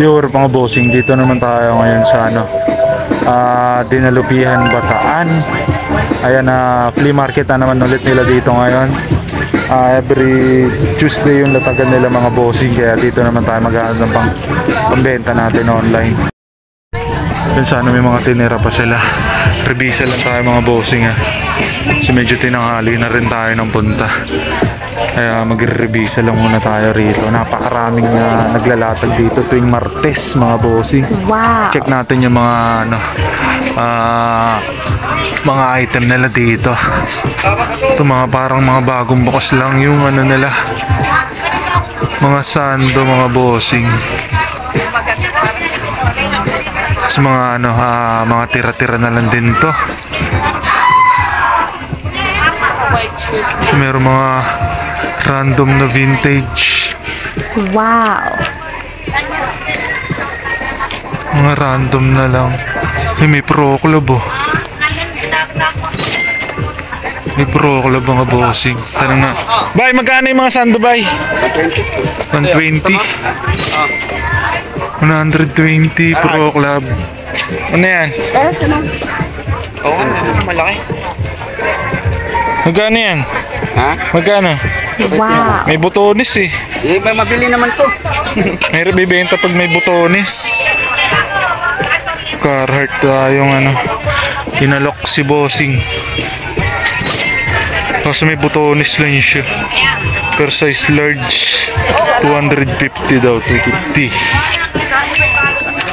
Pure mga bossing, dito naman tayo ngayon sa Dinalupihan, Bataan. Ayan na, flea market na naman ulit nila dito ngayon. Every Tuesday yung latagan nila mga bossing, kaya dito naman tayo maghahanap ng pambenta natin online. Dun sana may mga tinira pa sila. Revisa lang tayo mga bossing kasi medyo tinanghali na rin tayo ng punta. Kaya magre-revisa lang muna tayo rito. Napakaraming naglalatag dito tuwing Martes mga bossing. Wow. Check natin yung mga mga item nila dito. Ito mga parang mga bagong bukas lang yung nila. Mga sando mga bossing. Sa mga mga tira-tira na lang din to. Meron mga random na vintage. Wow. Mga random na lang. May Pro Club oh. May Pro Club mga bossing. Tanong na. Bay, magkano yung mga sando bay? 120. 120 Pro Club. Ano yan? Oo nga, malaki. Magkano yan? Ha? Magkano? Wow. May butones eh. Eh, mabili naman to. May bibenta pag may butones. Carhartt yung inalok si bossing. Kasi may butones lang siya. Per size large 250 daw, 250.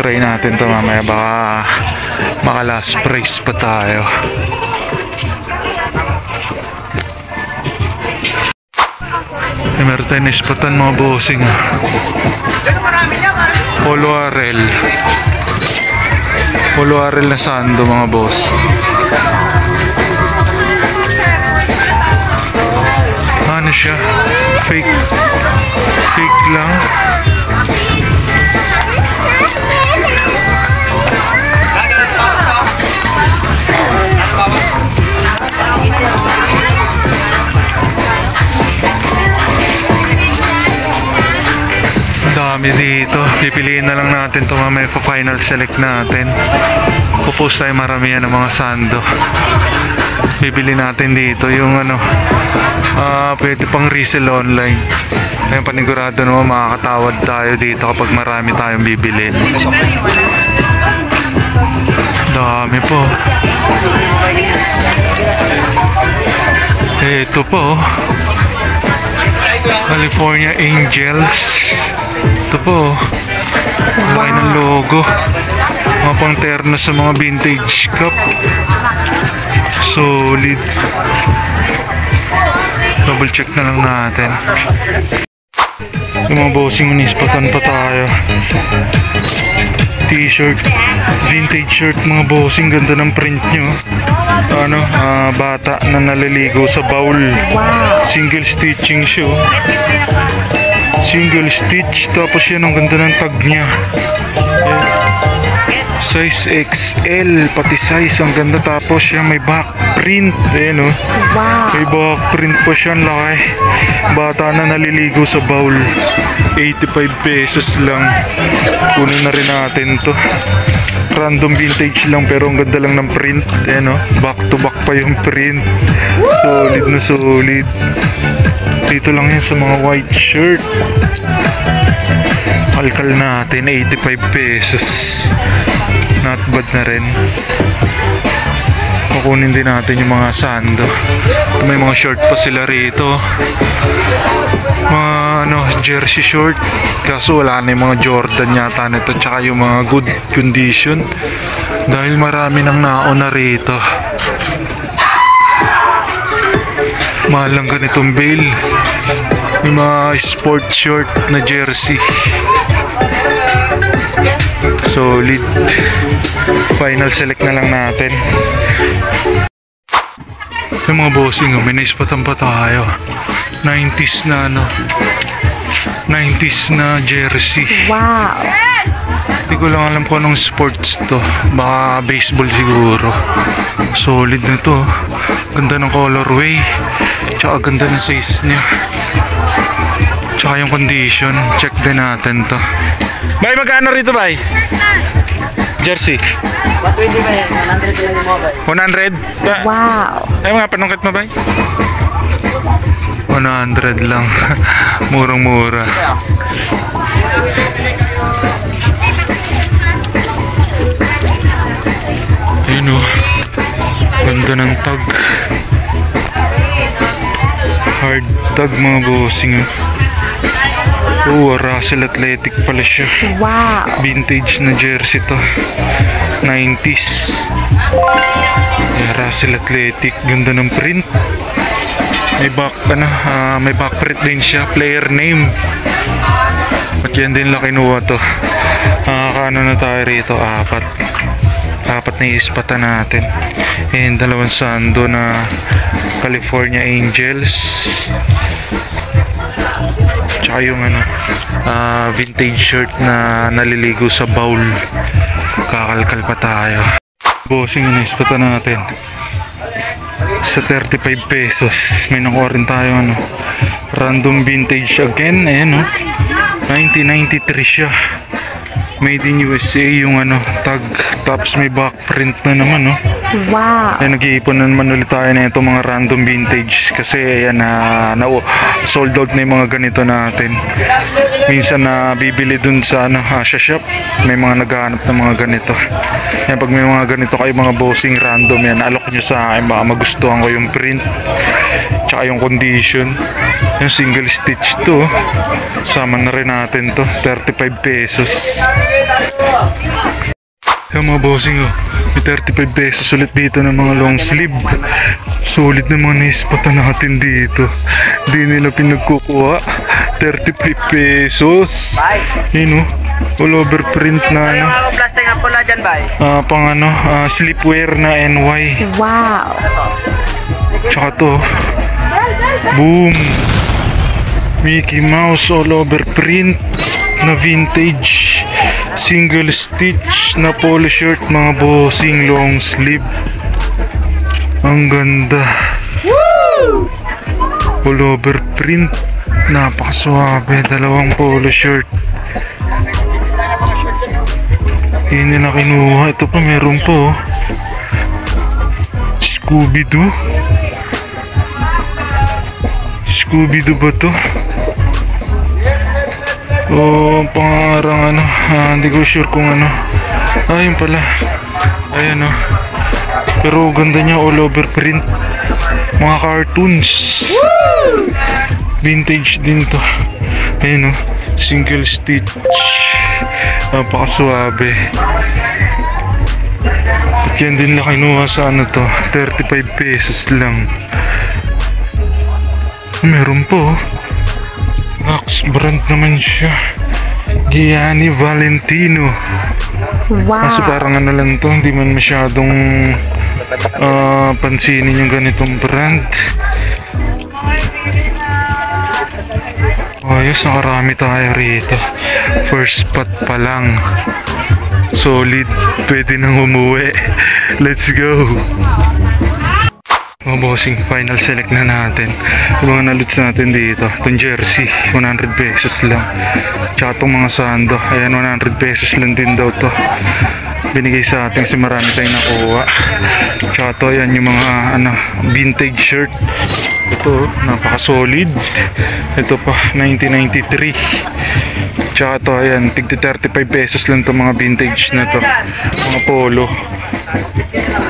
Try natin to mamaya, baka maka last price pa tayo. Meron tayo naispatan mga bossing. Polo RL. Polo RL na sando mga boss. Ano siya? Fake lang. Dami dito. Pipiliin na lang natin ito mamaya pa final select natin. Pupost tayo maramihan ng mga sando. Bibili natin dito yung pwede pang resell online. Ngayon panigurado naman makakatawad tayo dito kapag marami tayong bibilin. Dami po. Ito po. California Angels. Ito po. Laki ng logo. Mga pang terno sa mga vintage cup. Solid. Double check na lang natin. Yung mga bossing unispatan pa tayo. T-shirt, vintage shirt mga bossing, ganda ng print nyo. Bata na naliligo sa bowl. Single stitching siya. Single stitch, tapos yan ang ganda ng tag nya. Size XL, pati size ang ganda, tapos yan may back print. Ayan o. Wow. May back print pa siya, laki. Bata na naliligo sa bowl. 85 pesos lang. Kunin na rin natin to. Random vintage lang pero ang ganda lang ng print. Ayan o, back to back pa yung print. Solid na solid. Dito lang yan sa mga white shirt. Alkal natin, 85 pesos. Not bad na rin. Kukunin din natin yung mga sando. May mga short pa sila rito. Mga jersey short. Kaso wala na yung mga Jordan yata nito. Tsaka yung mga good condition. Dahil marami nang nauna rito. Mahal lang ganitong bale. Yung mga sport short na jersey. Solid. Final select na lang natin. Yung mga bossing, may naispatan pa tayo. 90s na 90s na jersey. Wow. Hindi ko lang alam kung anong sports to. Baka baseball siguro. Solid na to. Ganda ng colorway. Tsaka ganda ng size niya. Tsaka yung condition. Check din natin to. Bay, magkano rito, bay? Jersey. 120 ba yan? 100 lang yung mga bay. 100? Wow. Ay, mga panungkit mo, bay? 100 lang. Murang-mura. Ayun o. Ganda ng tag. Hard tag mga bossing. Oh, Russell Athletic pala siya. Wow. Vintage na jersey to. 90s. Russell Athletic. Ganda ng print. May back print din siya. Player name. At yan din lang kinuha to. Nakakaano na tayo rito? Apat na ispatan natin. And dalawang sando na California Angels. Tsaka yung vintage shirt na naliligo sa bowl. Kakalkal pa tayo. Bossing na ispatan natin. Sa 35 pesos. May nakuha rin tayo random vintage again. Ayan 1993 siya. Made in USA yung tag. Tapos may back print na naman Wow. Ayan, nag-iipon na naman ulit tayo na itong mga random vintage. Kasi ayan sold out na yung mga ganito natin. Minsan na bibili dun sa Asia shop. May mga naghahanap ng mga ganito. Ayan, pag may mga ganito kayo mga bossing random yan, alok nyo sa akin. Baka magustuhan ko yung print. Tsaka yung condition. Yung single stitch to. Sama na rin natin to. 35 pesos. Yung mga bossing may 35 pesos ulit dito ng mga long sleeve. Solid na mga naispatan natin dito. Di nila pinagkukuha. 35 pesos. Yun all over print na Yung ako plastic na pula dyan, bay. pang sleepwear na NY. Wow. Tsaka to. Boom. Mickey Mouse all over print na vintage. Single stitch na polo shirt mga bossing, long sleeve. Ang ganda. All over print. Napakaswabe. Dalawang polo shirt. Hindi na kinuha. Ito pa meron po. Scooby-Doo. Scooby-Doo ba to? Pangarang hindi ko sure kung yun pala. Ayan pero ganda niya, all over print. Mga cartoons. Vintage din to. Ayan single stitch. Napakaswabe. At yan din lang kinuha sa to. 35 pesos lang. Meron po. Axe brand naman siya. Gianni Valentino. Wow. Kaso parang lang to, hindi man masyadong pansinin yung ganitong brand. Ayos, nakarami tayo rito. First spot pa lang. Solid, pwede nang umuwi. Let's go. Mga bossing, final select na natin. Yung mga naluts natin dito. Itong jersey, 100 pesos lang. Tsaka itong mga sando, ayan, 100 pesos lang din daw to. Binigay sa atin kasi marami tayong nakuha. Tsaka ito, ayan, yung mga vintage shirt. Ito, napaka-solid. Ito pa, 1993. Tsaka ito, ayan, tigti 35 pesos lang to mga vintage na to. Mga polo.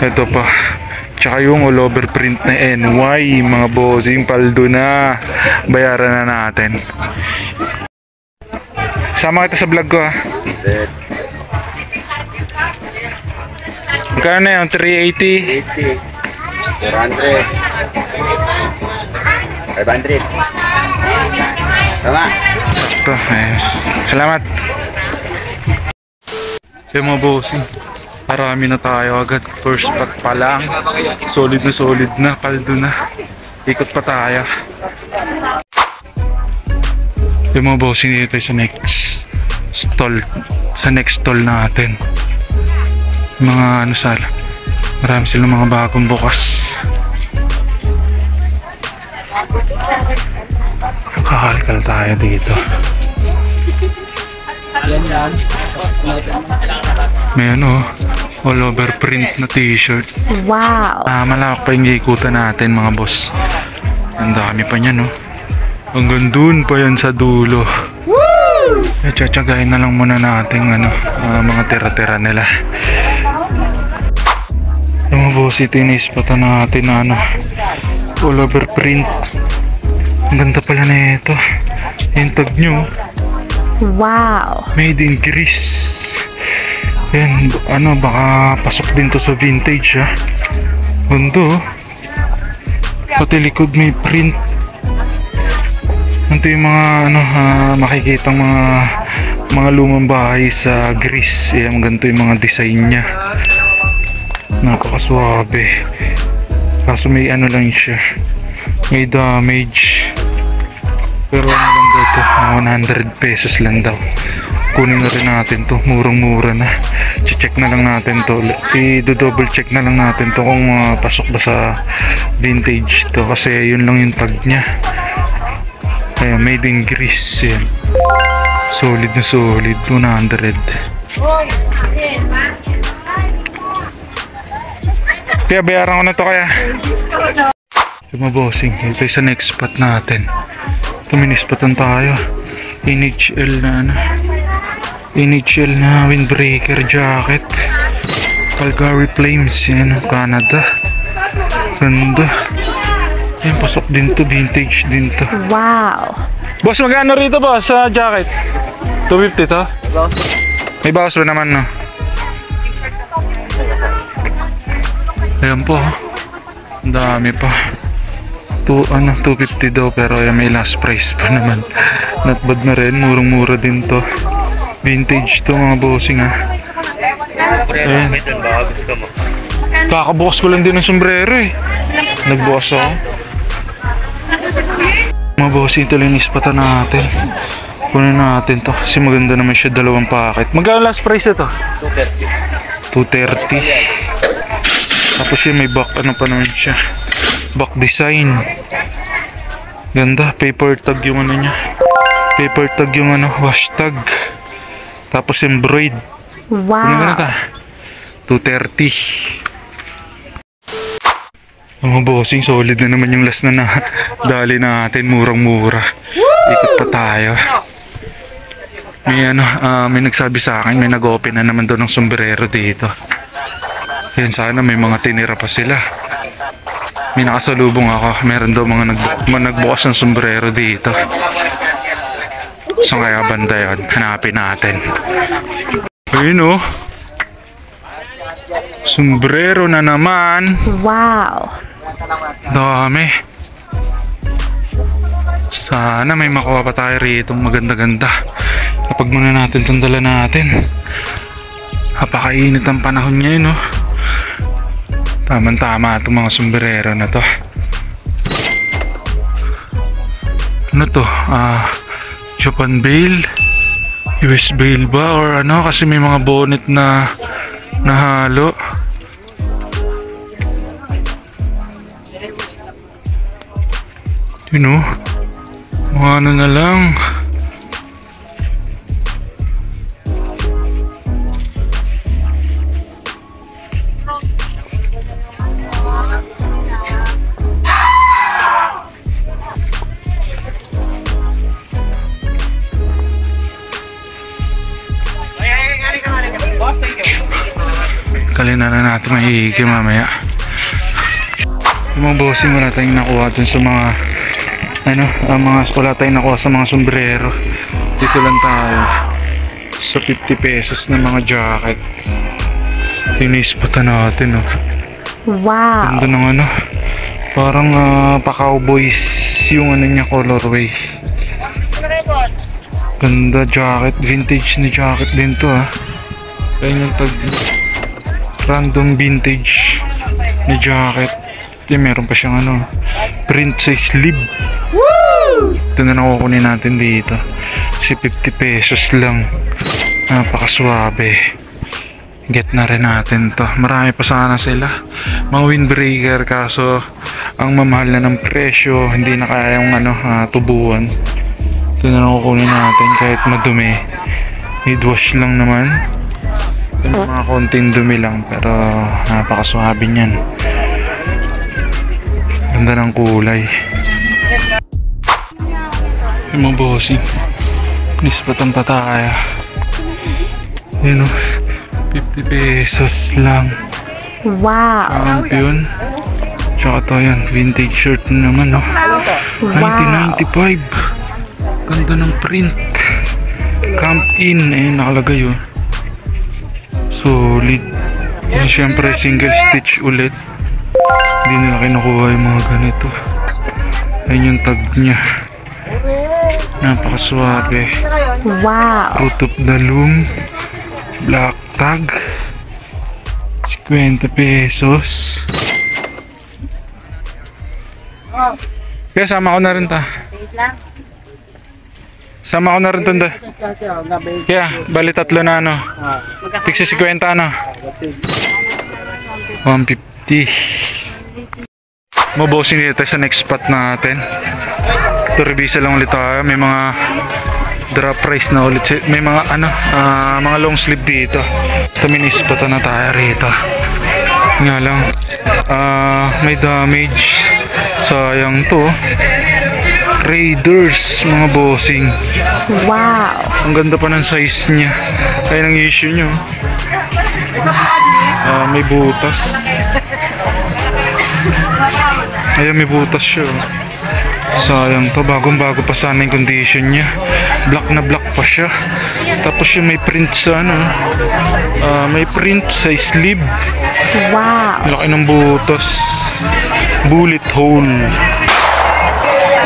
Ito pa. Tsaka yung all over print na NY, mga bossing, paldo na. Bayaran na natin. Sama kita sa vlog ko Magkano na yun? 380? 80. 400. 500. Tama. Sakto. Ayos. Salamat. Yung mga bossing, marami na tayo agad. First spot pa lang. Solid na, kaldo na. Ikot pa tayo. Yung mga bossing dito sa next stall. Sa next stall natin. Mga marami silang mga bagong bukas. Kakalkal tayo dito. May ano, all over print na t-shirt. Wow. Malawak pa yung ikutan natin mga boss. Ang dami pa niyan, no? Hanggang dun pa yan sa dulo. Tsatsagayin na lang muna natin ano, mga tira-tira nila. Yung mga boss, ito yung naispatan natin na ano, all over print. Ang ganda pala na ito. Yung tag nyo, Wow. made in Greece. Yan, ano, baka pasok din to sa vintage, ha. Ganda, oh. Pati likod may print. Ito yung mga ano, makikitang mga lumang bahay sa Greece. Ayan, ganito yung mga design niya. Napakaswabe. Kaso may ano lang siya, may damage. Pero ano lang daw to, 100 pesos lang daw. Kunin na rin natin to, murang-mura na. Check na lang natin to, i-double check na lang natin to kung pasok ba sa vintage to, kasi yun lang yung tag niya. Ayan, made in Greece. Yan. Solid na solid, 200. Kaya bayaran ko na to kaya. Mga bossing, ito sa next spot natin. Ito, minispatan tayo. NHL na ano, NHL na windbreaker jacket. Calgary Flames, yan, Canada. Ganda. Yan, pasok din to, vintage din to. Wow. Boss, magkano rito boss sa jacket? 250 to? May bawas ba naman, no? Ayan po. Ang dami pa. 250 daw, pero ayan, may last price pa naman. Not bad na rin, murang-mura din to. Vintage to mga bossing, ha. Ayan. Kakabukas ko lang din ng sombrero, eh. Nagbukas ako. Mga bossing, ito linis pata natin. Kunin natin to kasi maganda naman siya, dalawang packet. Magkano last price ito? 230. Tapos yun, may back ano pa naman siya, back design. Ganda, paper tag yung ano niya, paper tag yung ano, wash tag. Tapos embroid. Ano Wow. ta? 230. Mga bossing, solid na naman yung last na dali natin, murang-mura. Ikot pa tayo. May ano, may nagsabi sa akin, may nag-open na naman doon ng sombrero dito. Yan, sana may mga tinira pa sila. May nakasalubong ako, meron daw mga nagbukas ng sombrero dito. Saan kaya banda yun? Hanapin natin. Ayun, oh. Sombrero na naman. Wow. Dami. Sana may makuha pa tayo rito maganda-ganda. Kapag muna natin itong dala natin. Napakainit ang panahon ngayon, no? Tama-tama itong mga sombrero na to. Ano to? Japan bale, US bale ba or ano, kasi may mga bonnet na nahalo. You know, mga ano na lang. Kalina na natin mahihigi mamaya. Yung mga bossing, wala tayong nakuha dun sa mga ano, wala tayong nakuha sa mga sombrero. Dito lang tayo sa 50 pesos na mga jacket. Tinispatan natin, oh. Wow. Ganda ng ano, parang pa-cowboys yung ano niya, colorway. Ganda jacket, vintage na jacket din to, ha. Ayan yung tag, random vintage na jacket. Meron pa siyang ano, print sa sleeve. Ito na nakukunin natin dito kasi 50 pesos lang. Napakaswabe. Get na rin natin to. Marami pa sana sila, mga windbreaker, kaso ang mamahal na ng presyo, hindi na kayang ano, tubuan. Ito na lang kukunin natin kahit madumi. Mid wash lang naman. Ito mga konting dumi lang pero napakaswabe niyan. Ganda ng kulay. Yung mga bossing. Nispatan pa tayo. Yun o. 50 pesos lang. Wow. Champion. Tsaka to yan. Vintage shirt naman no. Wow. 1995. Ganda ng print. Camp in. Ayun nakalagay oh. Solid. Yan syempre single stitch ulit. Hindi nila kinukuha yung mga ganito. Ayun yung tag nya. Napakaswabe. Wow. Fruit of the Loom. Black tag. 50 pesos. Kaya sama ko na rin ta. Sama ko na rin tanda. Kaya, bali tatlo na ano. Tigsi 50 ano. 150. Mabosin dito sa next spot natin. Ito revisa lang ulit tayo. May mga drop price na ulit. May mga ano, mga long sleeve dito. Ito minispatan na tayo rito. Nga lang, may damage. Sayang to. Raiders, mga bossing. Wow. Ang ganda pa ng size niya. Kaya ng issue nyo. May butas. Ayan, may butas siya. Sayang to. Bagong bago pa sana yung condition niya. Black na black pa siya. Tapos yung may print sa ano. May print sa sleeve. Wow. Laki ng butas. Bullet hole.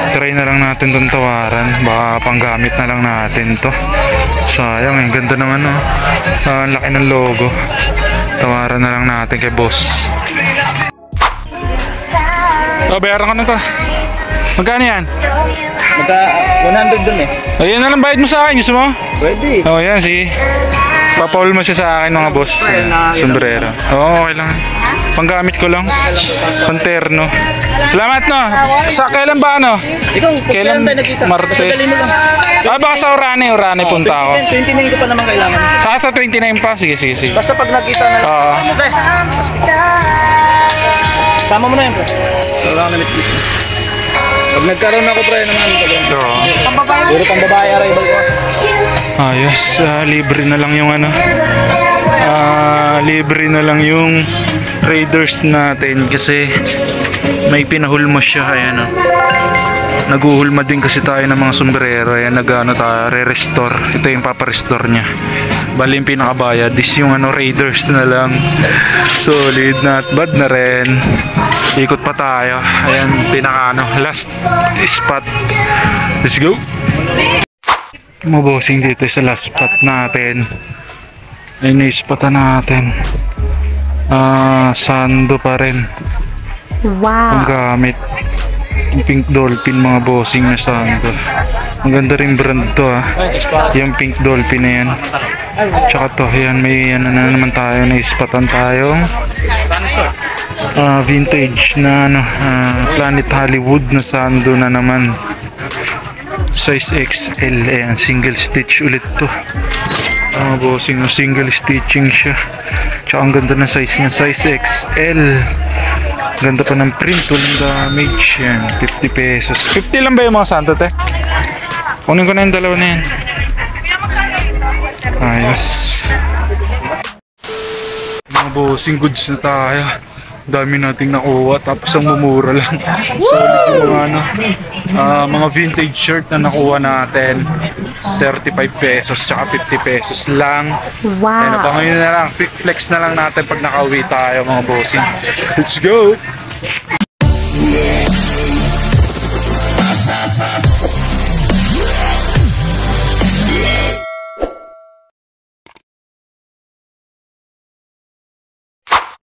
Try na lang natin itong tawaran. Baka panggamit na lang natin to. Sayang, ang ganda ng ano. Ang laki ng logo. Tawaran na lang natin kay boss. Bayaran ka na to. Magkano yan? 100 dun eh. Ayun na lang bayad mo sa akin. Gusto mo? Pwede. Oh, yan sige. Papaul mo siya sa akin mga boss. Sombrero. Oo, okay lang. Panggamit ko lang. Panterno. Salamat no. Sa kailan ba ano? Ikaw, Kailan? tayo nakita? Martes. Dali mo lang. Baka sa Urane punta ako. 29 ko pa naman kailangan. Sa 29 pa. Sige. Basta pag nakita na lang. Oo. Okay. Sama mo na yun, pre. Wala ka na Netflix. Pag nagkaroon ako, pre, naman. Puro pang babae, aray, ko. Ayos. Libre na lang yung ano. Libre na lang yung Raiders natin kasi may pinahulma siya. Ayan o. Naguhulma din kasi tayo ng mga sombrero. Ayan, nag-ano tayo, re-restore. Ito yung paparestore niya. Bali yung pinakabayad is yung ano, Raiders na lang. Solid, not bad na rin. Ikot pa tayo. Ayan, pinaka ano, last spot. Let's go. Mabosing dito sa last spot natin. Ayun yung spot natin. Sando pa rin. Ang Wow. gamit. Yung Pink Dolphin, mga bossing na sando. Ang ganda rin brand to yung Pink Dolphin na yan. Tsaka to, yan may ano na naman tayo, naispatan tayong vintage na ano, Planet Hollywood na sando na naman. Size XL, ayan, single stitch ulit to. Bossing, single stitching siya. Tsaka ang ganda ng size niya, size XL. Ganda pa ng print, walang damage. Yan, 50 pesos. 50 lang ba yung mga santo, te? Kunin ko na yung dalawa na yan. Ayos. Mga bossing goods na tayo. Dami nating nakuha, tapos ang mumura lang. Solid yung mga ano, mga vintage shirt na nakuha natin. 35 pesos tsaka 50 pesos lang. Wow. Ayun, ngayon na lang, flex na lang natin pag nakauwi tayo mga bossing. Let's go!